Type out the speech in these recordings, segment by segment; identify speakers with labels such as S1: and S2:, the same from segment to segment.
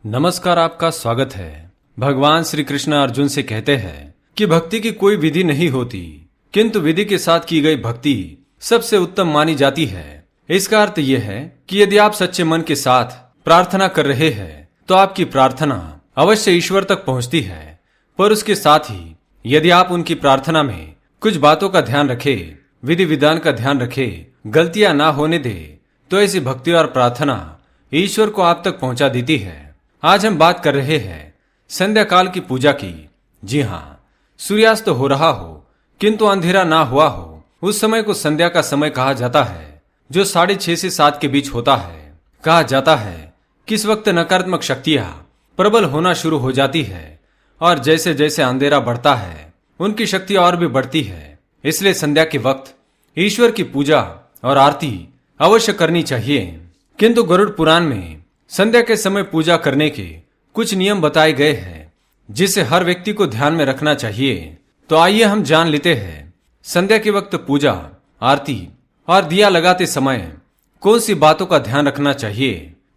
S1: नमस्कार, आपका स्वागत है। भगवान श्री कृष्ण अर्जुन से कहते हैं कि भक्ति की कोई विधि नहीं होती, किंतु विधि के साथ की गई भक्ति सबसे उत्तम मानी जाती है। इसका अर्थ यह है कि यदि आप सच्चे मन के साथ प्रार्थना कर रहे हैं तो आपकी प्रार्थना अवश्य ईश्वर तक पहुंचती है। पर उसके साथ ही यदि आप उनकी प्रार्थना में कुछ बातों का ध्यान रखें, विधि विधान का ध्यान रखें, गलतियां ना होने दे, तो ऐसी भक्ति और प्रार्थना ईश्वर को आप तक पहुंचा देती है। आज हम बात कर रहे हैं संध्या काल की पूजा की। जी हाँ, सूर्यास्त हो रहा हो किंतु अंधेरा ना हुआ हो, उस समय को संध्या का समय कहा जाता है, जो 6:30 से 7 के बीच होता है। कहा जाता है कि इस वक्त नकारात्मक शक्तियां प्रबल होना शुरू हो जाती है और जैसे जैसे अंधेरा बढ़ता है उनकी शक्ति और भी बढ़ती है। इसलिए संध्या के वक्त ईश्वर की पूजा और आरती अवश्य करनी चाहिए। किंतु गरुड़ पुराण में संध्या के समय पूजा करने के कुछ नियम बताए गए हैं, जिसे हर व्यक्ति को ध्यान में रखना चाहिए। तो आइए हम जान लेते हैं संध्या के वक्त पूजा, आरती और दिया लगाते समय कौन सी बातों का ध्यान रखना चाहिए।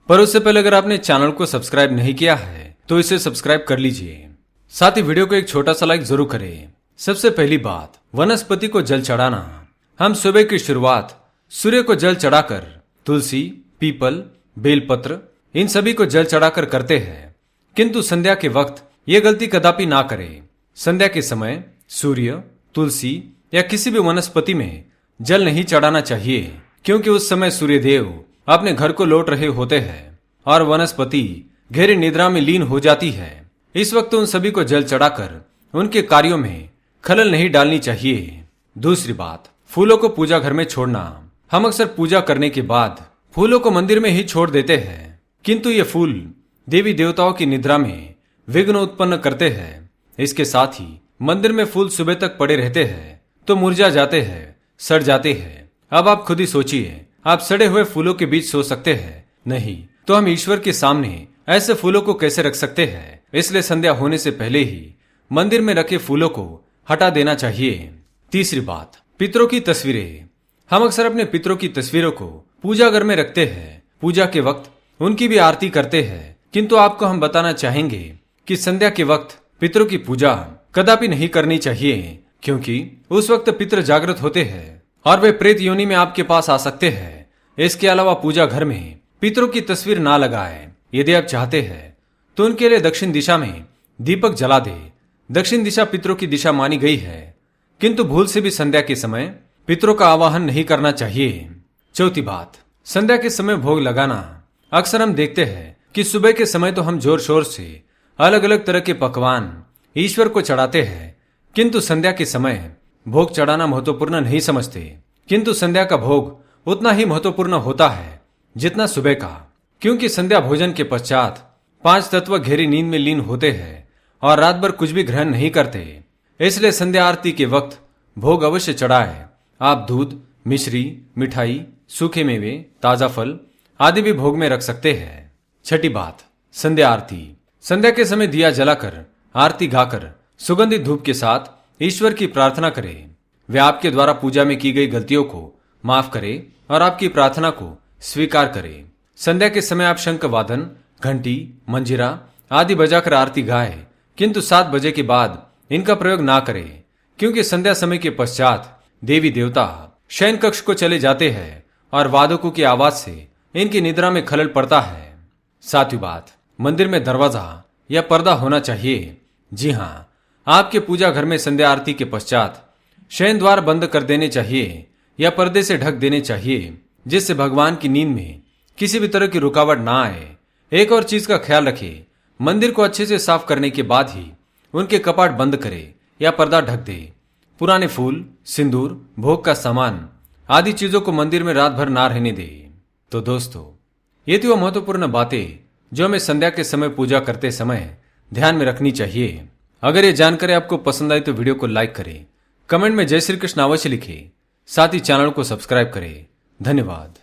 S1: पर उससे पहले अगर आपने चैनल को सब्सक्राइब नहीं किया है तो इसे सब्सक्राइब कर लीजिए। साथ ही वीडियो को एक छोटा सा लाइक जरूर करें। सबसे पहली बात, वनस्पति को जल चढ़ाना। हम सुबह की शुरुआत सूर्य को जल चढ़ाकर तुलसी, पीपल, बेलपत्र इन सभी को जल चढ़ाकर करते हैं, किंतु संध्या के वक्त यह गलती कदापि ना करें। संध्या के समय सूर्य, तुलसी या किसी भी वनस्पति में जल नहीं चढ़ाना चाहिए, क्योंकि उस समय सूर्य देव अपने घर को लौट रहे होते हैं और वनस्पति गहरी निद्रा में लीन हो जाती है। इस वक्त उन सभी को जल चढ़ाकर उनके कार्यों में खलल नहीं डालनी चाहिए। दूसरी बात, फूलों को पूजा घर में छोड़ना। हम अक्सर पूजा करने के बाद फूलों को मंदिर में ही छोड़ देते हैं, किंतु ये फूल देवी देवताओं की निद्रा में विघ्न उत्पन्न करते हैं। इसके साथ ही मंदिर में फूल सुबह तक पड़े रहते हैं तो मुरझा जाते हैं, सड़ जाते हैं। अब आप खुद ही सोचिए, आप सड़े हुए फूलों के बीच सो सकते हैं? नहीं, तो हम ईश्वर के सामने ऐसे फूलों को कैसे रख सकते हैं? इसलिए संध्या होने से पहले ही मंदिर में रखे फूलों को हटा देना चाहिए। तीसरी बात, पितरों की तस्वीरें। हम अक्सर अपने पितरों की तस्वीरों को पूजा घर में रखते हैं, पूजा के वक्त उनकी भी आरती करते हैं, किंतु आपको हम बताना चाहेंगे कि संध्या के वक्त पितरों की पूजा कदापि नहीं करनी चाहिए, क्योंकि उस वक्त पितर जागृत होते हैं और वे प्रेत योनि में आपके पास आ सकते हैं। इसके अलावा पूजा घर में पितरों की तस्वीर ना लगाएं। यदि आप चाहते हैं तो उनके लिए दक्षिण दिशा में दीपक जला दे। दक्षिण दिशा पितरों की दिशा मानी गई है, किंतु भूल से भी संध्या के समय पितरों का आवाहन नहीं करना चाहिए। चौथी बात, संध्या के समय भोग लगाना। अक्सर हम देखते हैं कि सुबह के समय तो हम जोर शोर से अलग अलग तरह के पकवान ईश्वर को चढ़ाते हैं, किंतु संध्या के समय भोग चढ़ाना महत्वपूर्ण नहीं समझते। किंतु संध्या का भोग उतना ही महत्वपूर्ण होता है जितना सुबह का, क्योंकि संध्या भोजन के पश्चात 5 तत्व गहरी नींद में लीन होते हैं और रात भर कुछ भी ग्रहण नहीं करते। इसलिए संध्या आरती के वक्त भोग अवश्य चढ़ाए। आप दूध, मिश्री, मिठाई, सूखे मेवे, ताजा फल आदि भी भोग में रख सकते हैं। छठी बात, संध्या आरती। संध्या के समय दिया जलाकर, आरती गाकर, सुगंधित धूप के साथ ईश्वर की प्रार्थना करें। वे आपके द्वारा पूजा में की गई गलतियों को माफ करे और आपकी प्रार्थना को स्वीकार करे। संध्या के समय आप शंख वादन, घंटी, मंजीरा आदि बजाकर आरती गाए, किंतु 7 बजे के बाद इनका प्रयोग ना करें, क्योंकि संध्या समय के पश्चात देवी देवता शयन कक्ष को चले जाते हैं और वादकों की आवाज से इनकी निद्रा में खलल पड़ता है। सातवीं बात, मंदिर में दरवाजा या पर्दा होना चाहिए। जी हाँ, आपके पूजा घर में संध्या आरती के पश्चात शयन द्वार बंद कर देने चाहिए या पर्दे से ढक देने चाहिए, जिससे भगवान की नींद में किसी भी तरह की रुकावट ना आए। एक और चीज का ख्याल रखें, मंदिर को अच्छे से साफ करने के बाद ही उनके कपाट बंद करे या पर्दा ढक दे। पुराने फूल, सिंदूर, भोग का सामान आदि चीजों को मंदिर में रात भर ना रहने दे। तो दोस्तों, ये थी वो महत्वपूर्ण बातें जो हमें संध्या के समय पूजा करते समय ध्यान में रखनी चाहिए। अगर ये जानकारी आपको पसंद आई तो वीडियो को लाइक करें, कमेंट में जय श्री कृष्ण अवश्य लिखें, साथ ही चैनल को सब्सक्राइब करें। धन्यवाद।